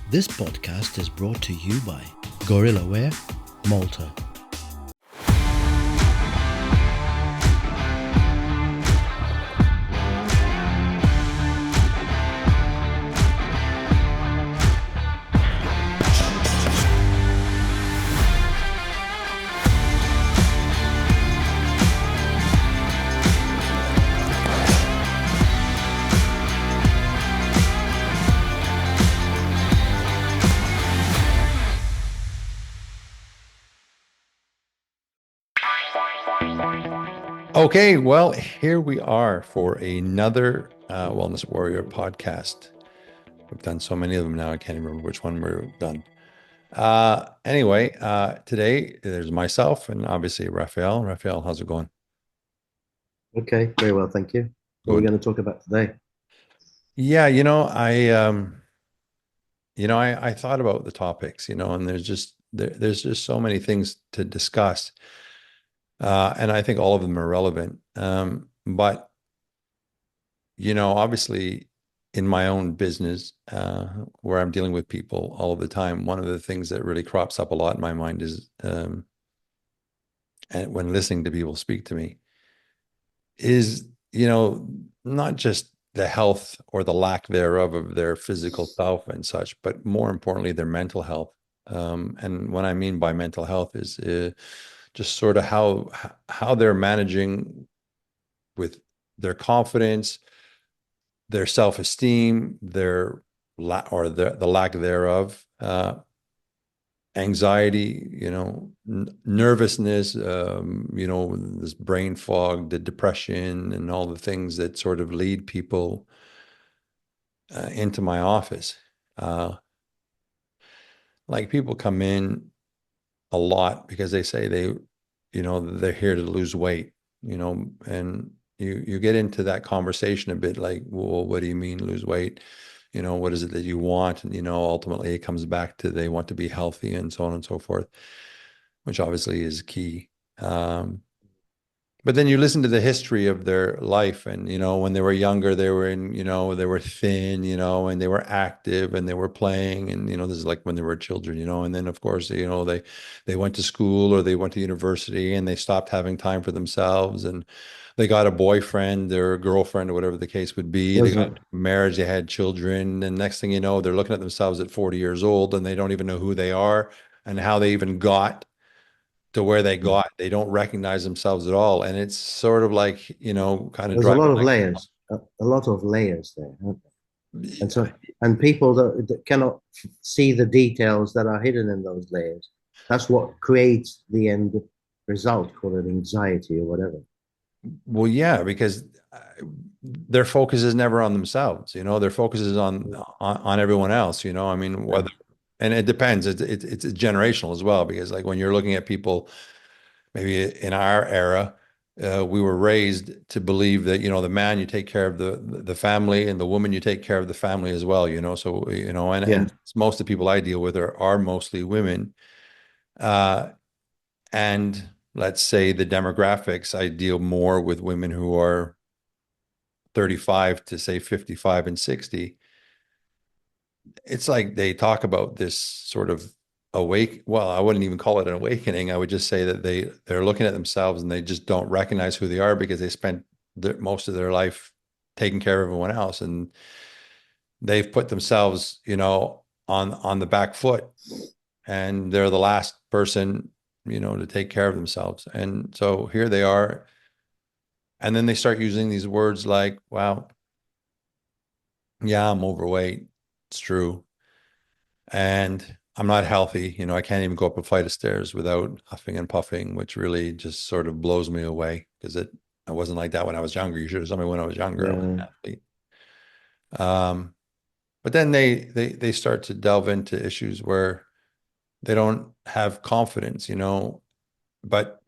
This podcast is brought to you by Gorillaware, Malta. Okay, well, here we are for another Wellness Warrior podcast. We've done so many of them now, I can't even remember which one we've done. Today there's myself and obviously Raphael. Raphael, how's it going? Okay, very well, thank you. What are we Good. going to talk about today? Yeah, I thought about the topics, and there's just so many things to discuss. And I think all of them are relevant. But obviously in my own business, where I'm dealing with people all of the time, one of the things that really crops up a lot in my mind is, and when listening to people speak to me, is, not just the health or the lack thereof of their physical self and such, but more importantly, their mental health. And what I mean by mental health is just sort of how they're managing with their confidence, their self-esteem, the lack thereof, anxiety, nervousness, this brain fog, the depression, and all the things that sort of lead people into my office. Like people come in a lot because they say they're here to lose weight, and you get into that conversation a bit like, well, what do you mean lose weight? What is it that you want? And, ultimately it comes back to they want to be healthy and so on and so forth, which obviously is key. But then you listen to the history of their life and, when they were younger, they were they were thin, and they were active and they were playing and, this is like when they were children, and then of course, they went to school or they went to university and they stopped having time for themselves and they got a boyfriend or a girlfriend or whatever the case would be. They got Wasn't marriage, they had children, and next thing you know, they're looking at themselves at 40 years old and they don't even know who they are and how they even got to where they got. They don't recognize themselves at all. And it's sort of like, kind of there's a driving lot of like, layers, a lot of layers there, aren't there? And yeah, so, and people that cannot see the details that are hidden in those layers. That's what creates the end result, call it anxiety or whatever. well, yeah, because their focus is never on themselves, their focus is on everyone else, I mean, Yeah, whether, and it depends. It's generational as well, because like when you're looking at people, maybe in our era, we were raised to believe that, the man, you take care of the family, and the woman, you take care of the family as well, so, yeah, and most of the people I deal with are mostly women. Uh, and let's say the demographics, I deal more with women who are 35 to say 55 and 60. It's like they talk about this sort of well, I wouldn't even call it an awakening. I would just say that they're looking at themselves and they just don't recognize who they are because they spent most of their life taking care of everyone else, and they've put themselves, on the back foot, and they're the last person, to take care of themselves. And so here they are, and then they start using these words like, wow, yeah, I'm overweight. It's true. And I'm not healthy. I can't even go up a flight of stairs without huffing and puffing, which really just sort of blows me away because I wasn't like that when I was younger. You should have told me when I was younger, I was yeah. an athlete. Um, but then they start to delve into issues where they don't have confidence, but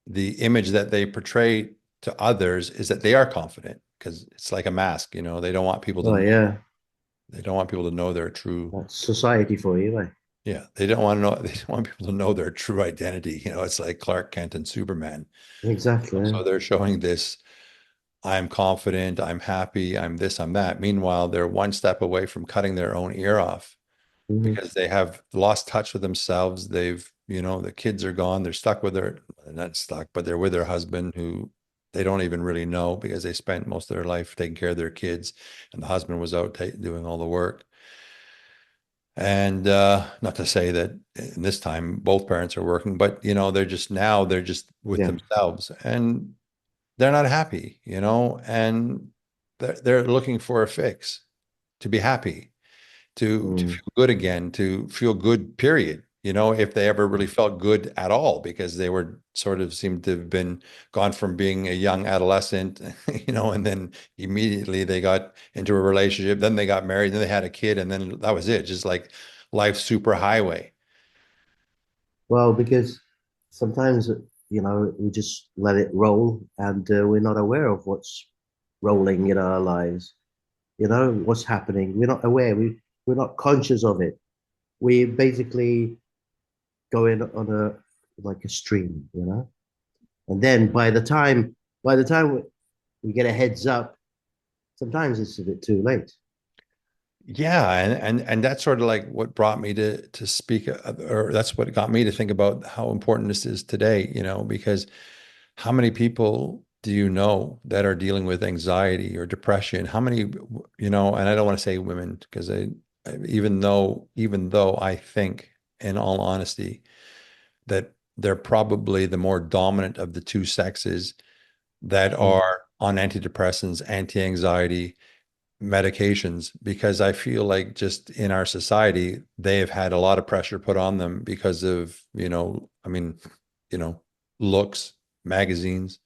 the image that they portray to others is that they are confident because it's like a mask, they don't want people to Oh, know. yeah. They don't want people to know their true. That's society for you, eh? Yeah, they don't want to know. They don't want people to know their true identity. It's like Clark Kent and Superman. Exactly. So they're showing this, I'm confident, I'm happy, I'm this, I'm that. Meanwhile, they're one step away from cutting their own ear off. Mhm. because they have lost touch with themselves. They've, the kids are gone. They're stuck with their, not stuck, but they're with their husband who they don't even really know because they spent most of their life taking care of their kids, and the husband was out doing all the work. And not to say that in this time both parents are working, but they're just with Yeah. themselves and they're not happy, and they're looking for a fix to be happy, to Mm. feel good again, to feel good, period. If they ever really felt good at all, because they were sort of seemed to have been gone from being a young adolescent, and then immediately they got into a relationship, then they got married, then they had a kid, and then that was it, just like life super highway. Well, because sometimes, we just let it roll and we're not aware of what's rolling in our lives. What's happening. We're not aware. We're not conscious of it. We basically go in on a like a stream. And then by the time we get a heads up, sometimes it's a bit too late. Yeah, and that's sort of like what brought me to speak, or that's what got me to think about how important this is today, because how many people do you know that are dealing with anxiety or depression? How many, and I don't want to say women because even though I think, in all honesty, that they're probably the more dominant of the two sexes that Mm. are on antidepressants, anti-anxiety medications, because I feel like just in our society, they have had a lot of pressure put on them because of, I mean, you know, looks, magazines,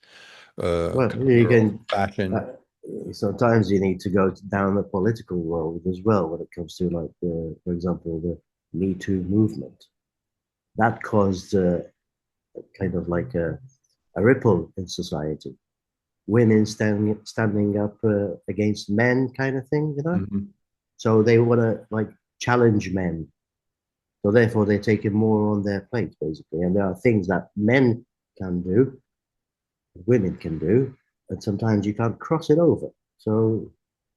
Well, you girls, can. fashion. Uh, Sometimes you need to go down the political road as well when it comes to, like, for example, the Me Too movement. That caused kind of like a ripple in society. Women standing up against men, kind of thing. Mhm. So they want to, like, challenge men. So therefore, they're taking more on their plate, basically. And there are things that men can do, women can do, and sometimes you can't cross it over. So,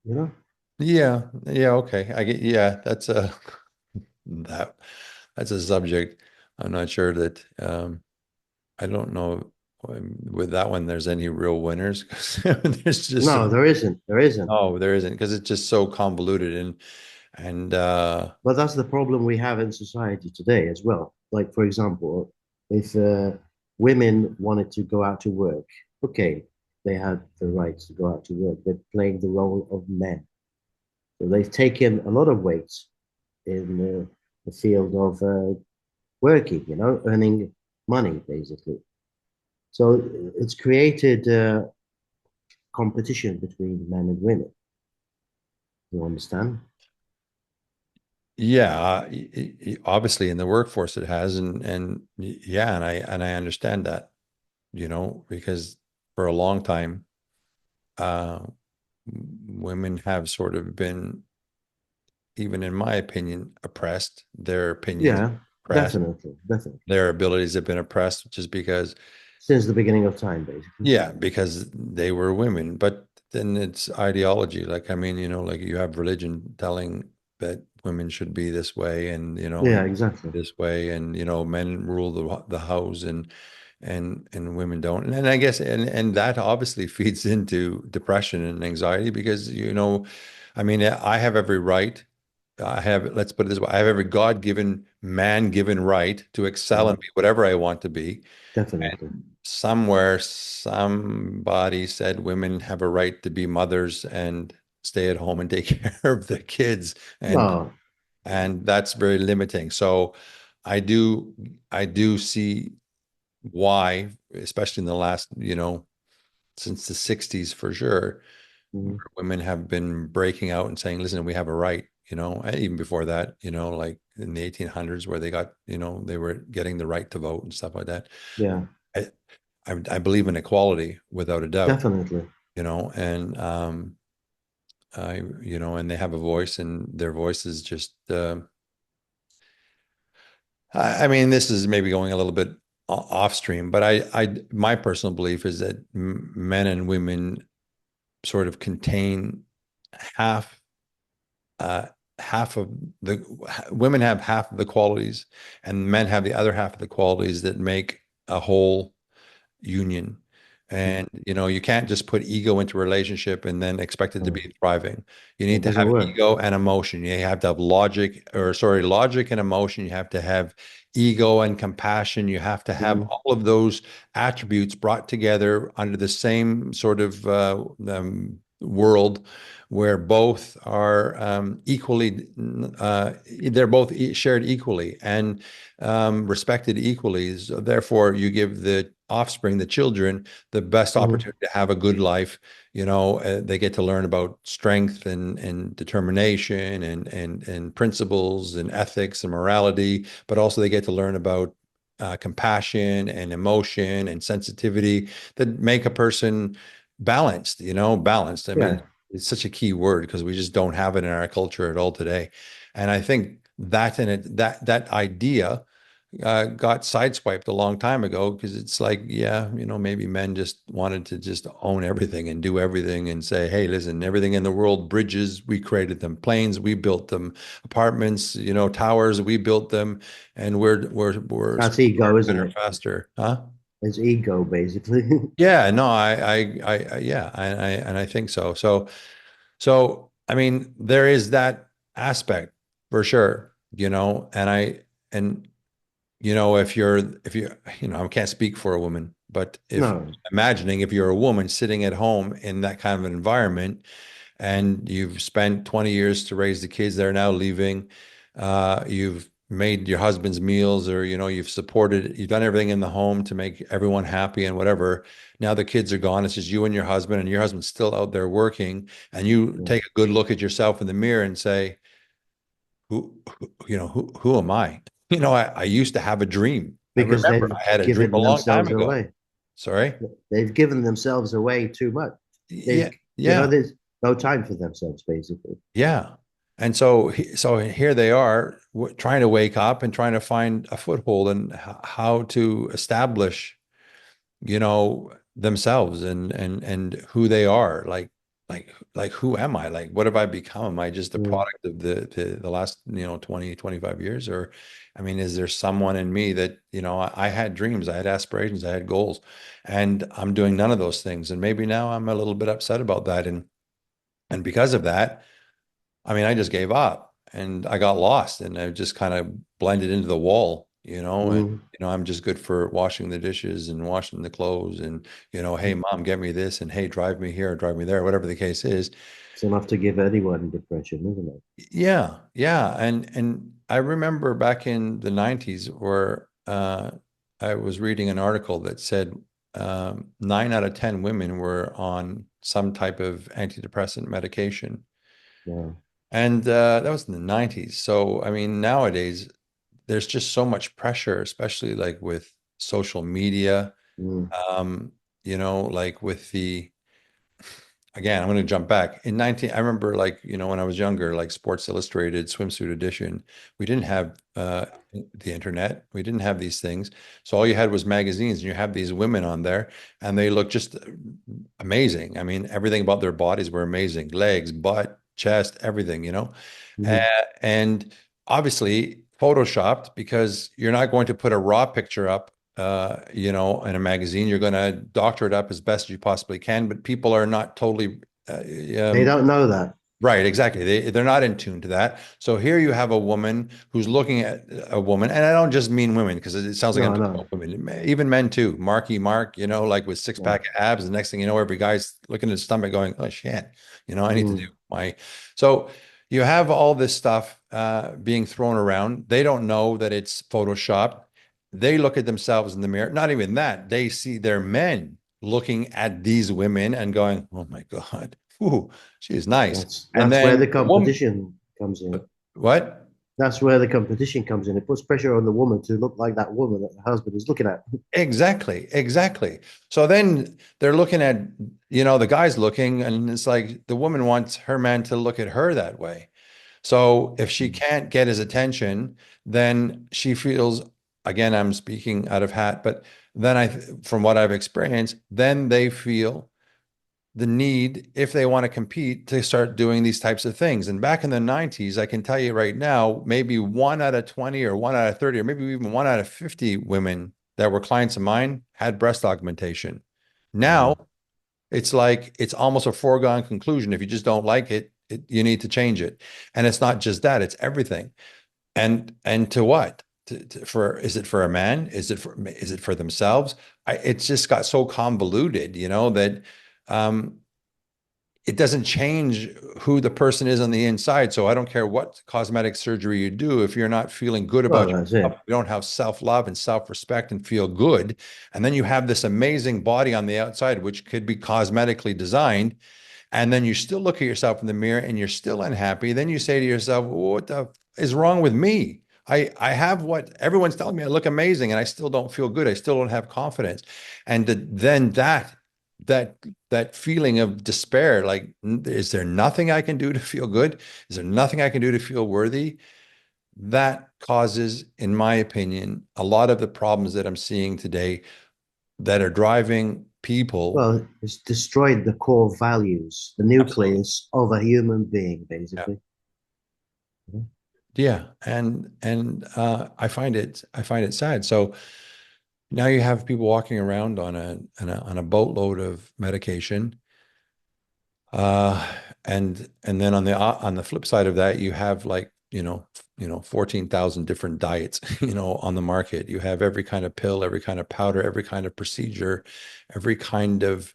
you know, Yeah, yeah, okay. I get, yeah, that that's a subject. I'm not sure that I don't know with that one there's any real winners because there's just no, there isn't. There isn't. no, there isn't, because it's just so convoluted and But that's the problem we have in society today as well. Like, for example, if women wanted to go out to work, okay, they had the right to go out to work. They're playing the role of men. So they've taken a lot of weights in the field of working, earning money, basically. So it's created competition between men and women. You understand? yeah, obviously in the workforce it has, and yeah, and I understand that, because for a long time, uh, women have sort of been, even in my opinion, oppressed. Their opinions Yeah, oppressed. definitely, definitely. Their abilities have been oppressed just because, Since the beginning of time, basically. yeah, because they were women. But then it's ideology. Like, I mean, like you have religion telling that women should be this way, and Yeah, exactly. this way, and men rule the house, and women don't. And I guess and that obviously feeds into depression and anxiety because I mean, I have every right. I have, let's put it this way, I have every God-given, man-given right to excel and Mhm. be whatever I want to be. Definitely. Somewhere, somebody said women have a right to be mothers and stay at home and take care of the kids, No. and that's very limiting. So I do, I do see why, especially in the last, since the 60s for sure, Mhm. women have been breaking out and saying, listen, we have a right, and even before that, like in the 1800s where they got, they were getting the right to vote and stuff like that. Yeah, I, I believe in equality without a doubt, definitely. and and they have a voice, and their voice is just, I mean, this is maybe going a little bit off stream, but my personal belief is that men and women sort of contain half, uh, half of the women have half of the qualities, and men have the other half of the qualities that make a whole union. And you can't just put ego into a relationship and then expect it to No, be thriving. You need it to doesn't have work. ego and emotion. You have to have logic and emotion. You have to have ego and compassion. You have to have Mm, all of those attributes brought together under the same sort of world where both are equally, they're both shared equally and respected equally. So therefore, you give the offspring, the children, the best mm, opportunity to have a good life. They get to learn about strength and determination and principles and ethics and morality, but also they get to learn about compassion and emotion and sensitivity that make a person balanced. Balanced. I mean, yeah, it's such a key word because we just don't have it in our culture at all today. And I think that idea got sideswiped a long time ago because it's like, yeah, maybe men just wanted to just own everything and do everything and say, hey, listen, everything in the world, bridges, we created them, planes, we built them, apartments, towers, we built them, and we're that's smarter, ego, isn't better, it? faster, huh? It's ego, basically. Yeah, no, yeah, and I think so. So, I mean, there is that aspect for sure, and if you, I can't speak for a woman, but if No, imagining if you're a woman sitting at home in that kind of an environment and you've spent 20 years to raise the kids, they're now leaving, you've made your husband's meals or, you've done everything in the home to make everyone happy and whatever. Now the kids are gone. It's just you and your husband's still out there working. And you yeah. take a good look at yourself in the mirror and say, who am I? I used to have a dream. I Because remember they've I had a dream a given long time themselves ago. away. Sorry. They've given themselves away too much. Yeah, They've, yeah, there's no time for themselves, basically. yeah. And so here they are trying to wake up and trying to find a foothold and how to establish, themselves and who they are. Like who am I? Like what have I become? Am I just a Mm. product of the last, 20, 25 years? Or I mean, is there someone in me that, I had dreams, I had aspirations, I had goals, and I'm doing none of those things. And maybe now I'm a little bit upset about that. And because of that, I mean, I just gave up and I got lost and I just kind of blended into the wall, and Mm. I'm just good for washing the dishes and washing the clothes and, hey mom, get me this and hey, drive me here, drive me there, whatever the case is. It's enough to give anyone depression, isn't it? Yeah, yeah. And I remember back in the 90s where I was reading an article that said 9 out of 10 women were on some type of antidepressant medication. Yeah. And that was in the 90s. So, I mean, nowadays, there's just so much pressure, especially like with social media, Mm. um, like with again, I'm going to jump back. I remember like, when I was younger, like Sports Illustrated swimsuit edition, we didn't have the internet. We didn't have these things. So all you had was magazines and you have these women on there and they look just amazing. I mean, everything about their bodies were amazing. Legs, butt, chest, everything, Uh, Mm. and obviously photoshopped because you're not going to put a raw picture up, in a magazine. You're going to doctor it up as best you possibly can, but people are not totally, uh, They um, don't know that. right, exactly. They're not in tune to that. So here you have a woman who's looking at a woman, and I don't just mean women because it sounds like I'm No, talking no. about women, even men too. Marky Mark, like with six Yeah. pack abs. The next thing you know, every guy's looking at his stomach going, "Oh shit, I need to do Mm. my." So you have all this stuff being thrown around. They don't know that it's photoshopped. They look at themselves in the mirror. Not even that. They see their men looking at these women and going, "Oh my God, ooh, she is nice." And That's where then the the woman, competition comes in. what? That's where the competition comes in. It puts pressure on the woman to look like that woman that the husband is looking at. Exactly, exactly. So then they're looking at, the guy's looking, and it's like the woman wants her man to look at her that way. So if she can't get his attention, then she feels, again, I'm speaking out of hat, but then from what I've experienced, then they feel the need, if they want to compete, to start doing these types of things. And back in the 90s, I can tell you right now, maybe 1 out of 20 or 1 out of 30, or maybe even 1 out of 50 women that were clients of mine had breast augmentation. Now Wow. it's like it's almost a foregone conclusion. If you just don't like it, you need to change it. And it's not just that, it's everything. And to what? For is it for a man? Is it for themselves? It's just got so convoluted, that um, it doesn't change who the person is on the inside. So I don't care what cosmetic surgery you do, if you're not feeling good about Well, that's yourself, it. you don't have self-love and self-respect and feel good, and then you have this amazing body on the outside, which could be cosmetically designed, and then you still look at yourself in the mirror and you're still unhappy, then you say to yourself, what the is wrong with me? I have what everyone's telling me I look amazing and I still don't feel good. I still don't have confidence. And then that that feeling of despair, like, is there nothing I can do to feel good? Is there nothing I can do to feel worthy? That causes, in my opinion, a lot of the problems that I'm seeing today that are driving people. Well, it's destroyed the core values, the Absolutely. nucleus of a human being, Yeah. basically. Mhm. Yeah, and I find it sad. So now you have people walking around on a boatload of medication, uh, and then on the flip side of that, you have, like, 14,000 different diets, on the market. You have every kind of pill, every kind of powder, every kind of procedure, every kind of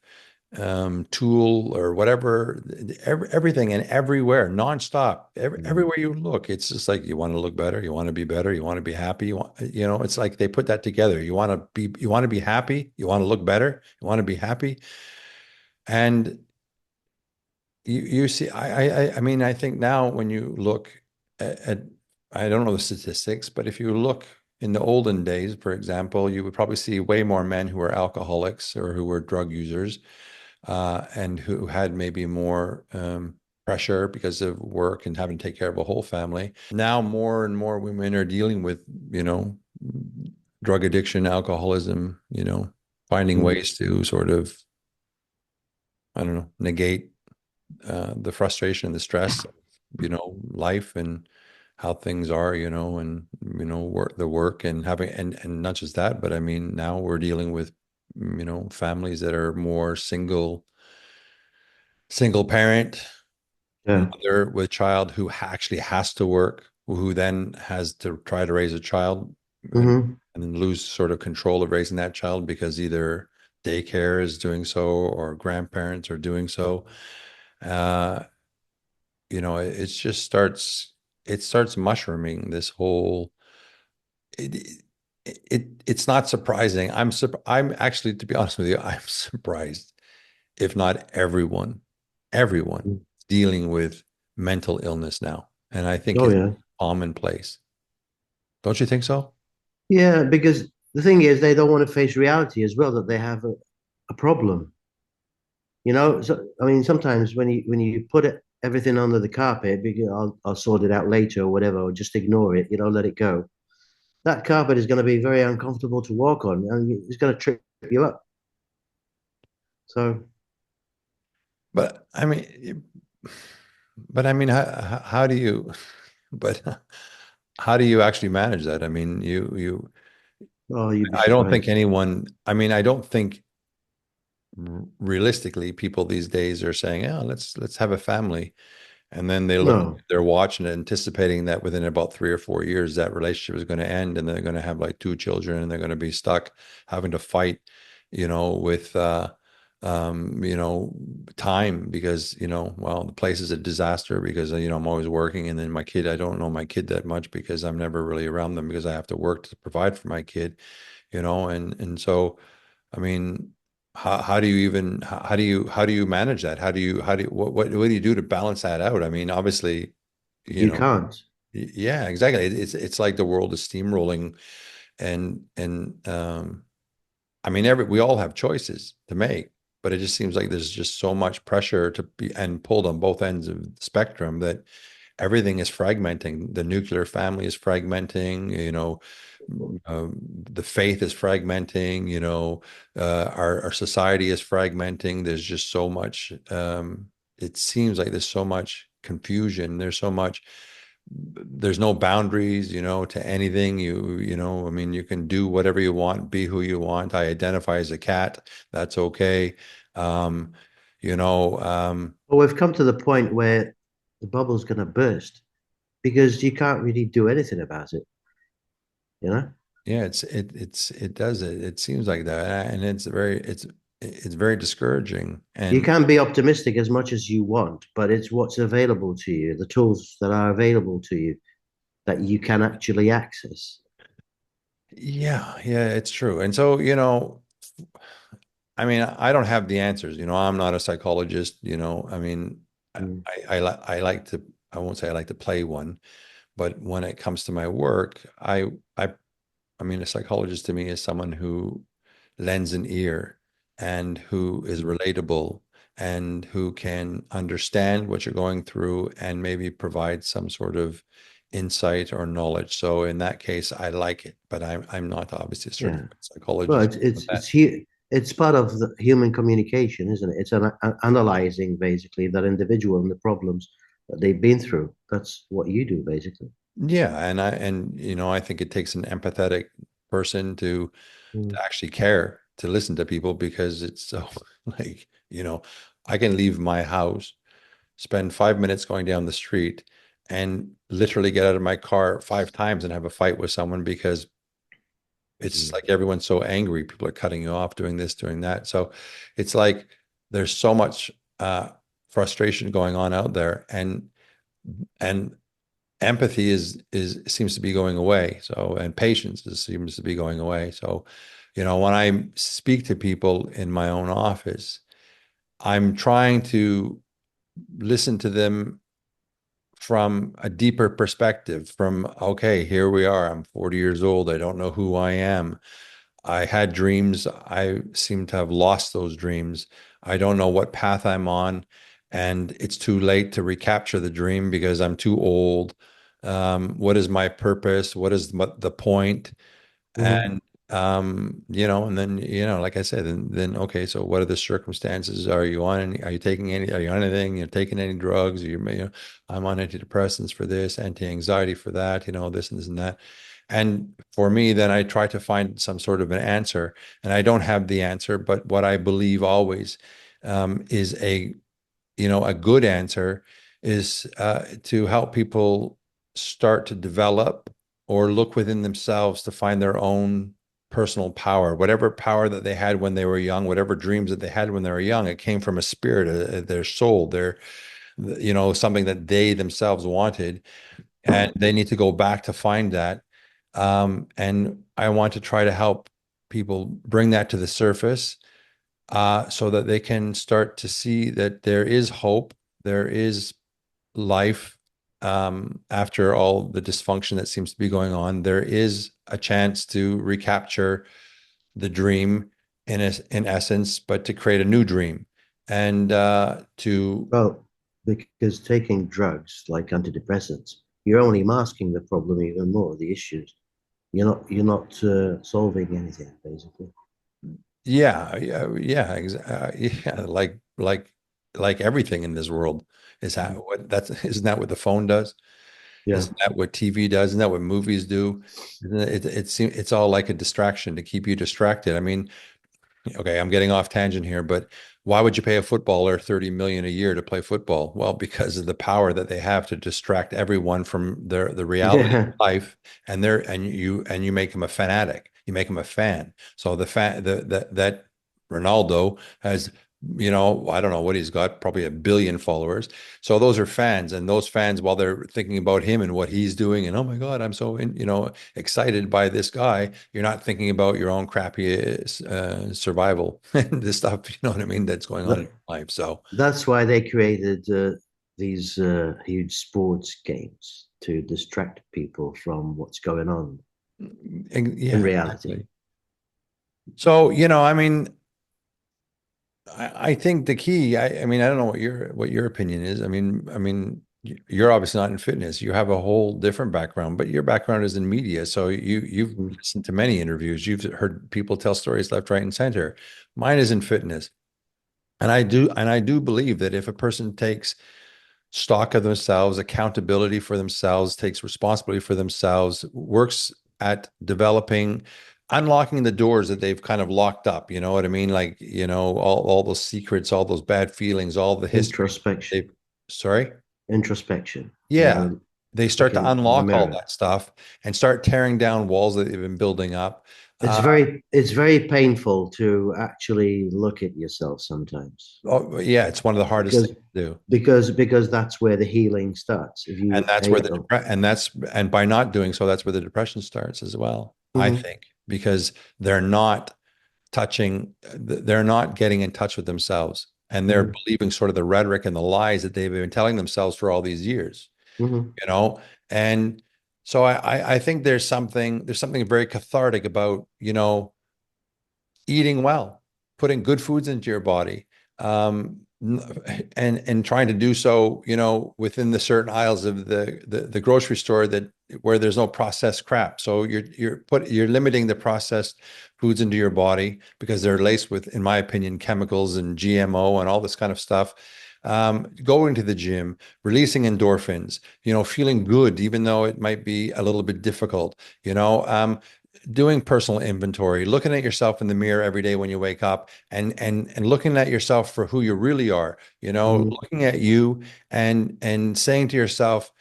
tool or whatever, everything and everywhere, nonstop, Mm. everywhere you look. It's just like, you want to look better, you want to be better, you want to be happy. It's like they put that together. You want to be happy, you want to look better, you want to be happy. And you see, I mean, I think now when you look at, I don't know the statistics, but if you look in the olden days, for example, you would probably see way more men who were alcoholics or who were drug users, and who had maybe more pressure because of work and having to take care of a whole family. Now, more and more women are dealing with, you know, drug addiction, alcoholism, finding Mm. ways to sort of, I don't know, negate the frustration and the stress of, life and how things are, and, work and having, and not just that, but I mean, now we're dealing with, families that are more single parent, Yeah. mother with child who actually has to work, who then has to try to raise a child, and, Hmm. and then lose sort of control of raising that child because either daycare is doing so or grandparents are doing so. Uh, it starts mushrooming this whole. It's not surprising. I'm actually, to be honest with you, I'm surprised if not everyone dealing with mental illness now. And I think Oh, it's yeah. commonplace. Don't you think so? Yeah, because the thing is, they don't want to face reality as well, that they have a problem. So I mean, sometimes when you put everything under the carpet, because I'll sort it out later or whatever, or just ignore it, let it go. That carpet is going to be very uncomfortable to walk on, and it's going to trip you up. So, But I mean, how do you, but how do you actually manage that? I mean, oh, you'd be I don't think surprised. anyone, I mean, I don't think realistically people these days are saying, oh, let's have a family. And then they look No. at their watch and anticipating that within about 3 or 4 years, that relationship is going to end, and they're going to have like two children, and they're going to be stuck having to fight, with time because, well, the place is a disaster because, I'm always working, and then my kid, I don't know my kid that much because I'm never really around them because I have to work to provide for my kid, and so, I mean, how do you even how do you manage that? What do you do to balance that out? I mean, obviously, you You know, can't. yeah, exactly. It's like the world is steamrolling, and I mean, we all have choices to make, but it just seems like there's just so much pressure to be and pulled on both ends of the spectrum that everything is fragmenting. The nuclear family is fragmenting, the faith is fragmenting, our society is fragmenting. There's just so much, it seems like there's so much confusion. There's no boundaries, to anything. I mean, you can do whatever you want, be who you want. I identify as a cat. That's okay. Um, you know, um, Well, we've come to the point where the bubble's going to burst because you can't really do anything about it, you know? yeah, it does it. It seems like that, and it's very discouraging. You And can be optimistic as much as you want, but it's what's available to you, the tools that are available to you that you can actually access. yeah, yeah, it's true. And so, I mean, I don't have the answers. I'm not a psychologist. I mean, I, Mm. I like to, I won't say I like to play one, but when it comes to my work, I mean, a psychologist to me is someone who lends an ear and who is relatable and who can understand what you're going through and maybe provide some sort of insight or knowledge. So in that case, I like it, but I'm not obviously a Yeah. certified Well, psychologist. it's part of the human communication, isn't it? It's analyzing basically that individual and the problems that they've been through. That's what you do basically. Yeah, I think it takes an empathetic person to Mm. actually care to listen to people because it's so like, I can leave my house, spend 5 minutes going down the street, and literally get out of my car 5 times and have a fight with someone because it's Mm. like everyone's so angry. People are cutting you off, doing this, doing that. So it's like there's so much frustration going on out there, and empathy is seems to be going away. So, and seems to be going away. So, when I speak to people in my own office, I'm trying to listen to them from a deeper perspective, from, okay, here we are. I'm 40 years old. I don't know who I am. I had dreams. I seem to have lost those dreams. I don't know what path I'm on, and it's too late to recapture the dream because I'm too old. What is my purpose? What is the point? Mhm. And and then like I said, then okay, so what are the circumstances? Are you taking any? Are you on anything? You're taking any drugs? I'm on antidepressants for this, anti-anxiety for that. This and this and that. And for me, then I try to find some sort of an answer, and I don't have the answer, but what I believe always is a good answer is to help people start to develop or look within themselves to find their own personal power, whatever power that they had when they were young, whatever dreams that they had when they were young. It came from a spirit, their soul, something that they themselves wanted, and they need to go back to find that. And I want to try to help people bring that to the surface so that they can start to see that there is hope, there is life after all the dysfunction that seems to be going on. There is a chance to recapture the dream in essence, but to create a new dream and to Well, because taking drugs like antidepressants, you're only masking the problem even more, the issues. You're not solving anything basically. yeah, yeah, yeah, yeah, like everything in this world is that Mm. what that's isn't that what the phone does? Yeah. Isn't that what TV does? Isn't that what movies do? Isn't it's all like a distraction to keep you distracted. I mean, okay, I'm getting off tangent here, but why would you pay a footballer 30 million a year to play football? Well, because of the power that they have to distract everyone from the reality of Yeah. life, and you make them a fanatic. You make them a fan. So the fan that Ronaldo has, I don't know what he's got, probably 1 billion followers. So those are fans, and those fans, while they're thinking about him and what he's doing, and oh my God, I'm so excited by this guy. You're not thinking about your own crappy survival and this stuff. You know what I mean? That's going on in That, life. So that's why they created these huge sports games to distract people from what's going on in yeah, reality. exactly. So I mean, I think the key. I mean, I don't know what your opinion is. I mean, you're obviously not in fitness. You have a whole different background, but your background is in media. So you've Mm. listened to many interviews. You've heard people tell stories left, right, and center. Mine is in fitness. And I do believe that if a person takes stock of themselves, accountability for themselves, takes responsibility for themselves, works at developing, unlocking the doors that they've kind of locked up. You know what I mean? Like, all those secrets, all those bad feelings, all the history. Introspection, They, sorry? introspection. You Yeah. know, They start to looking in the unlock all mirror. that stuff and start tearing down walls that they've been building up. Uh, It's very painful to actually look at yourself sometimes, oh, yeah, it's one of the hardest because things to do. because that's where the healing starts. If And you that's where the able, depre and by not doing so, that's where the depression starts as well, I Mhm, think, because they're not they're not getting in touch with themselves, and they're mhm, believing sort of the rhetoric and the lies that they've been telling themselves for all these years, mhm, you know? And so I think there's something very cathartic about, eating well, putting good foods into your body, and trying to do so, within the certain aisles of the grocery store that where there's no processed crap. So you're limiting the processed foods into your body because they're laced with, in my opinion, chemicals and GMO and all this kind of stuff. Going to the gym, releasing endorphins, feeling good, even though it might be a little bit difficult, doing personal inventory, looking at yourself in the mirror every day when you wake up, and looking at yourself for who you really are, mhm. looking at you and saying to yourself,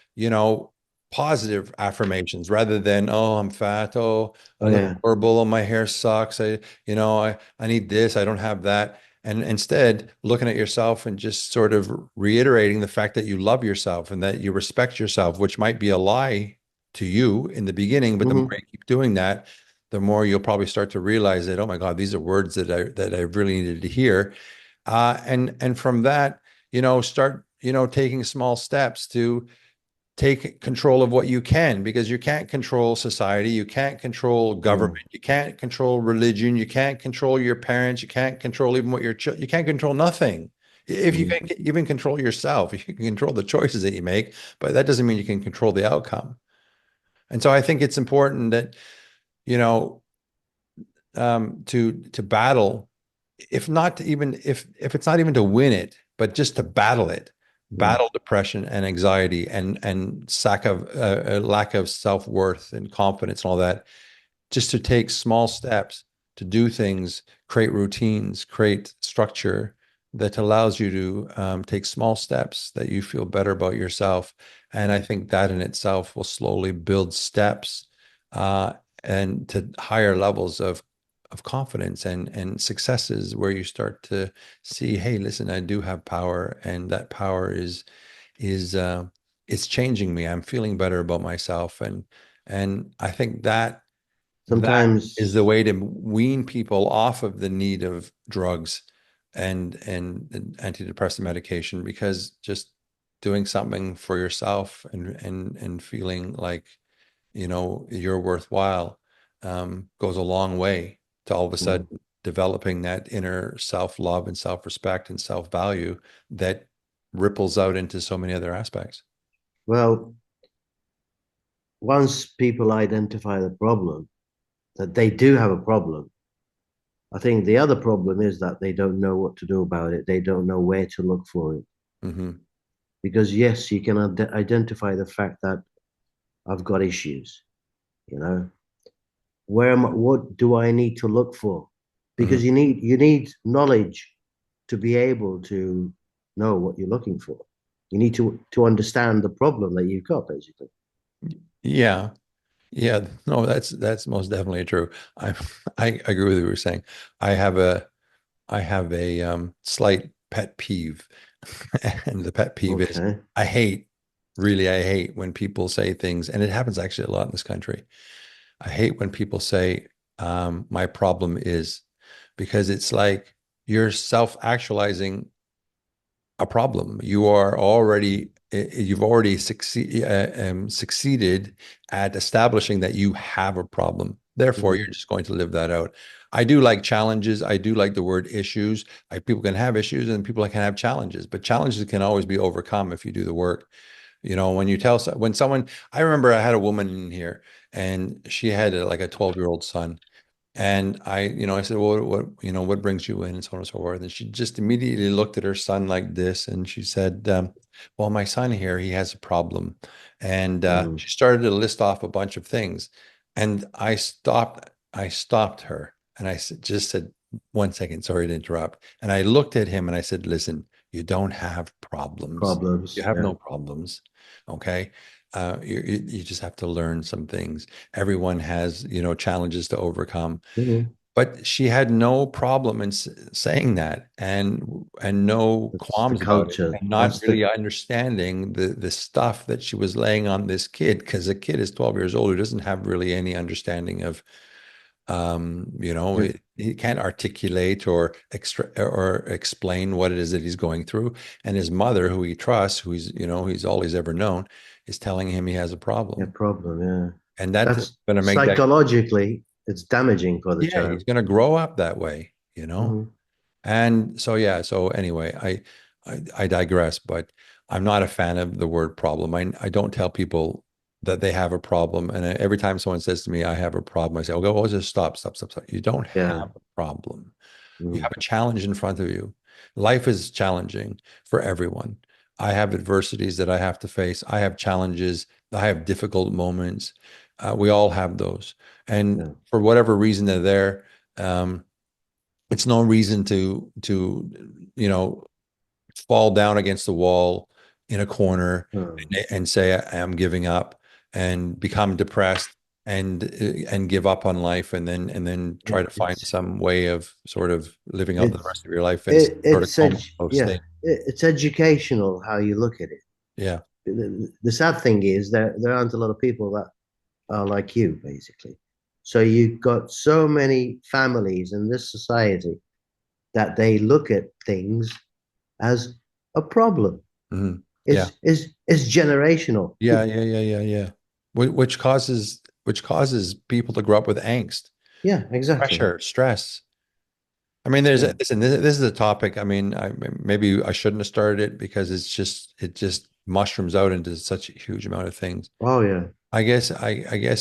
positive affirmations rather than, oh, I'm fat, oh, I Oh look yeah. horrible, oh, my hair sucks, I need this, I don't have that. And instead, looking at yourself and just sort of reiterating the fact that you love yourself and that you respect yourself, which might be a lie to you in the beginning, but the more Mhm. you keep doing that, the more you'll probably start to realize that, oh my God, these are words that I really needed to hear. And from that, start, taking small steps to take control of what you can, because you can't control society, you can't control Mm, government, you can't control religion, you can't control your parents, you can't control even what you can't control nothing. If you mm. can even control yourself, you can control the choices that you make, but that doesn't mean you can control the outcome. And so I think it's important that, you know, to battle, if not to even if it's not even to win it, but just to battle it, Mm. battle depression and anxiety and lack of self-worth and confidence and all that, just to take small steps to do things, create routines, create structure that allows you to take small steps that you feel better about yourself. And I think that in itself will slowly build steps uh, and to higher levels of confidence and successes where you start to see, hey, listen, I do have power, and that power is it's changing me. I'm feeling better about myself, and I think that is the Sometimes, way to wean people off of the need of drugs and antidepressant medication, because just doing something for yourself and feeling like, you're worthwhile, goes a long way to all of a mm, sudden developing that inner self-love and self-respect and self-value that ripples out into so many other aspects. well, once people identify the problem, that they do have a problem, I think the other problem is that they don't know what to do about it. They don't know where to look for it. Hmm. Because yes, you can identify the fact that I've got issues. You know, what do I need to look for? Hmm. Because you need knowledge to be able to know what you're looking for. You need to understand the problem that you've got, basically. Yeah. Yeah, no, that's most definitely true. I I agree with what you were saying. I have a slight pet peeve, and the pet peeve is Okay. I hate, really, I hate when people say things, and it happens actually a lot in this country. I hate when people say, "My problem is," because it's like you're self-actualizing a problem. You've already succeeded at establishing that you have a problem. Therefore, Mhm. you're just going to live that out. I do like challenges. I do like the word issues. People can have issues and people can have challenges, but challenges can always be overcome if you do the work. When you tell when someone, I remember I had a woman in here and she had like a 12-year-old son. And I said, well, what brings you in and so on and so forth. And she just immediately looked at her son like this. And she said, well, my son here, he has a problem. And Mm. she started to list off a bunch of things. And I stopped her and just said, 1 second, sorry to interrupt. And I looked at him and I said, listen, you don't have problems. You Problems. have Yeah. no problems. Okay. You just have to learn some things. Everyone has, challenges to overcome. Mhm. But she had no problem in saying that, and no That's the qualms about it, culture. and not That's really the understanding the stuff that she was laying on this kid, because a kid is 12 years old who doesn't have really any understanding of, yeah, he can't articulate or explain what it is that he's going through. And his mother, who he trusts, he's all he's ever known, is telling him he has a yeah, problem. problem. Yeah. And that's That's going to make that, psychologically, it's damaging for the yeah, he's child. going to grow up that way. Mhm. And so, yeah, so anyway, I digress, but I'm not a fan of the word problem. I don't tell people that they have a problem. And every time someone says to me, I have a problem, I say, okay, well, just stop, stop, stop, stop. You don't Yeah. have a problem. You have Mm. a challenge in front of you. Life is challenging for everyone. I have adversities that I have to face. I have challenges. I have difficult moments. We all have those. And Yeah. for whatever reason they're there, um, it's no reason to fall down against the wall in a corner Mm. and say I'm giving up and become depressed and give up on life and then try Yeah. to find some way of sort of living out the It's rest of your life in a it, sort of it's comatose yeah, state. it's educational how you look at it. Yeah. The sad thing is there aren't a lot of people that are like you, basically. So you've got so many families in this society that they look at things as a problem. Mhm. Yeah. It's generational. Yeah. Yeah. Yeah. Yeah. Yeah. Which causes people to grow up with angst, Yeah, exactly. pressure, stress. I mean, Yeah. listen, this is a topic. I mean, maybe I shouldn't have started it because it just mushrooms out into such a huge amount of things. Oh yeah. I guess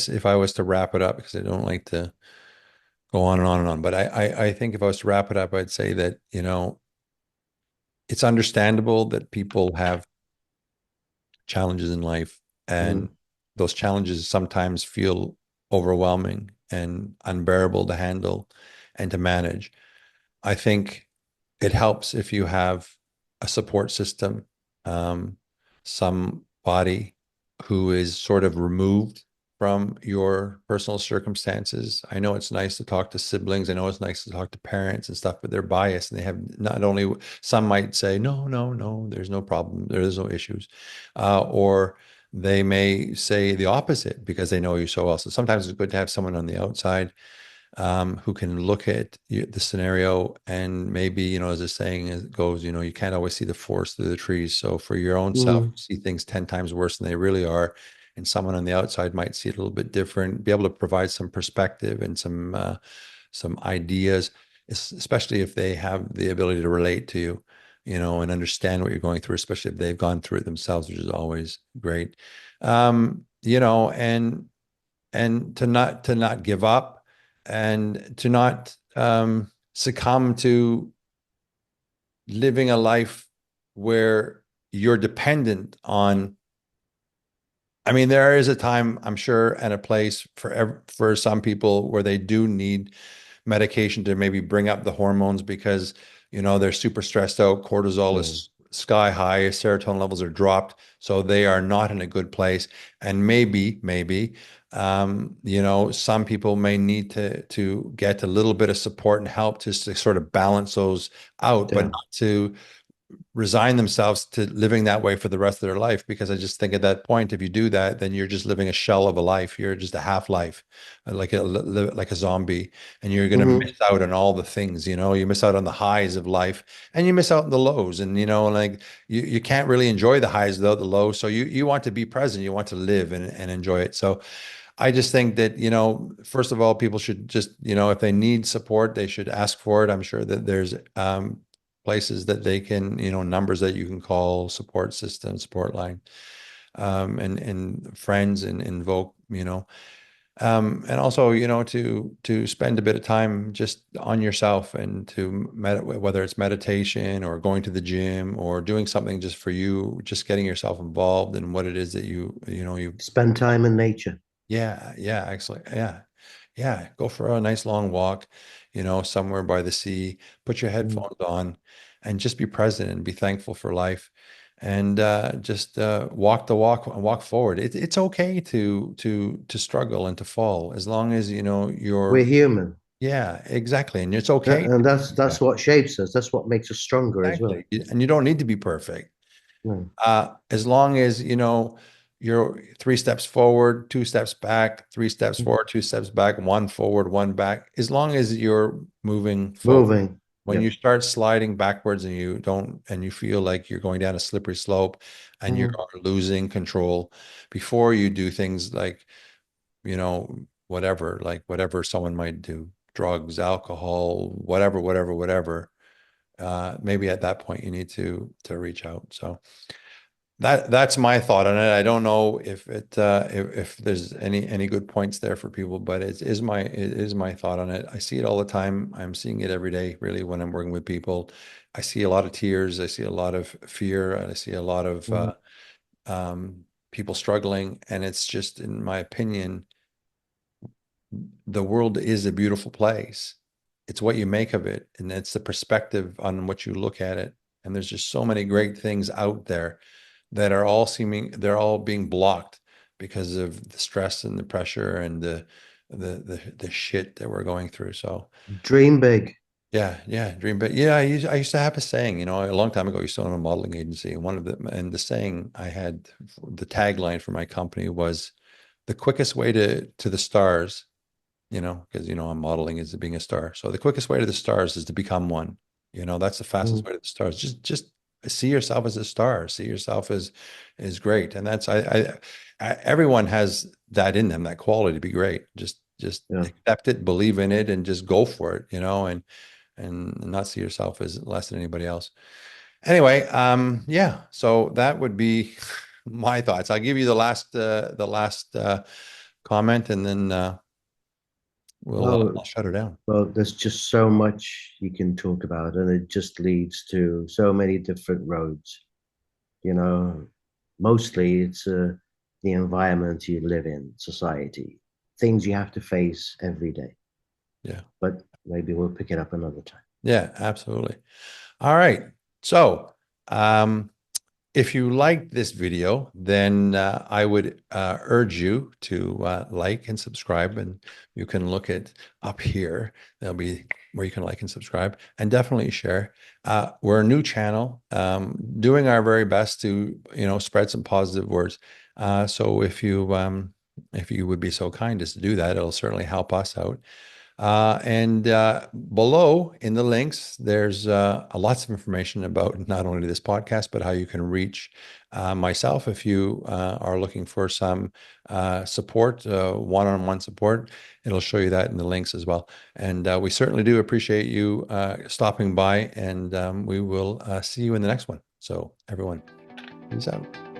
if I was to wrap it up, because I don't like to go on and on and on, but I think if I was to wrap it up, I'd say that, it's understandable that people have challenges in life, and Mhm. those challenges sometimes feel overwhelming and unbearable to handle and to manage. I think it helps if you have a support system, um, somebody who is sort of removed from your personal circumstances. I know it's nice to talk to siblings. I know it's nice to talk to parents and stuff, but they're biased and they have not only, some might say, no, no, no, there's no problem, there's no issues. Or they may say the opposite because they know you so well. So sometimes it's good to have someone on the outside, who can look at the scenario and maybe, as the saying goes, you can't always see the forest through the trees. So for your own self, Mhm. you see things 10 times worse than they really are. And someone on the outside might see it a little bit different, be able to provide some perspective and some ideas, especially if they have the ability to relate to you, and understand what you're going through, especially if they've gone through it themselves, which is always great. And to not give up and to not succumb to living a life where you're dependent on. I mean, there is a time, I'm sure, and a place for some people where they do need medication to maybe bring up the hormones because, they're super stressed out. Cortisol Mm. is sky high, serotonin levels are dropped, so they are not in a good place. And maybe, some people may need to get a little bit of support and help just to sort of balance those out, but Yeah. not to resign themselves to living that way for the rest of their life. Because I just think at that point, if you do that, then you're just living a shell of a life. You're just a half life, like a zombie, and you're going to Hmm. miss out on all the things. You miss out on the highs of life, and you miss out on the lows. And like you can't really enjoy the highs without the lows. So you want to be present. You want to live and enjoy it. So I just think that, first of all, people should just, if they need support, they should ask for it. I'm sure that there's places that they can, numbers that you can call, support system, support line. and friends and invoke, and also, to spend a bit of time just on yourself and whether it's meditation or going to the gym or doing something just for you, just getting yourself involved in what it is that you. Spend time in nature. Yeah, yeah, excellent. Yeah. Yeah, go for a nice long walk, somewhere by the sea, put your Mm. headphones on and just be present and be thankful for life and just walk the walk and walk forward. It's okay to struggle and to fall as long as We're you're, human. yeah, exactly. And it's okay And to that's what shapes us. That's what makes us stronger as well. exactly. And you don't need to be perfect. No. As long as you're 3 steps forward, 2 steps back, 3 steps forward, 2 steps back, one forward, one back. As long as you're moving forward. Moving. When you Yep. start sliding backwards and you feel like you're going down a slippery slope and you're Mm. losing control, before you do things like, whatever someone might do, drugs, alcohol, whatever, maybe at that point you need to reach out. So that's my thought on it. I don't know if there's any good points there for people, but it is my thought on it. I see it all the time. I'm seeing it every day, really, when I'm working with people. I see a lot of tears. I see a lot of fear, and I see a lot of Mm. people struggling. And it's just, in my opinion, the world is a beautiful place. It's what you make of it, and it's the perspective on what you look at it. And there's just so many great things out there that are they're all being blocked because of the stress and the pressure and the shit that we're going through. So Dream big. yeah, yeah, dream big. Yeah, I used to have a saying, a long time ago. I used to own a modeling agency, and the saying I had, the tagline for my company was, the quickest way to the stars, because I'm modeling is being a star. So the quickest way to the stars is to become one. That's the fastest Mm. way to the stars. Just see yourself as a star. See yourself as is great, and that's everyone has that in them, that quality to be great. Just Yeah. accept it, believe in it, and just go for it. And not see yourself as less than anybody else. Anyway, yeah. So that would be my thoughts. I'll give you the last comment, and then Well, I'll shut her down. well, there's just so much you can talk about, and it just leads to so many different roads. You know, mostly it's the environment you live in, society, things you have to face every day. Yeah. But maybe we'll pick it up another time. Yeah, absolutely. All right. So, if you liked this video, then I would urge you to like and subscribe. And you can look at up here. There'll be where you can like and subscribe, and definitely share. We're a new channel, doing our very best to spread some positive words. So if you would be so kind as to do that, it'll certainly help us out. And below in the links, there's lots of information about not only this podcast, but how you can reach myself if you are looking for some support, one-on-one support. It'll show you that in the links as well. And we certainly do appreciate you stopping by, and we will see you in the next one. So everyone, peace out.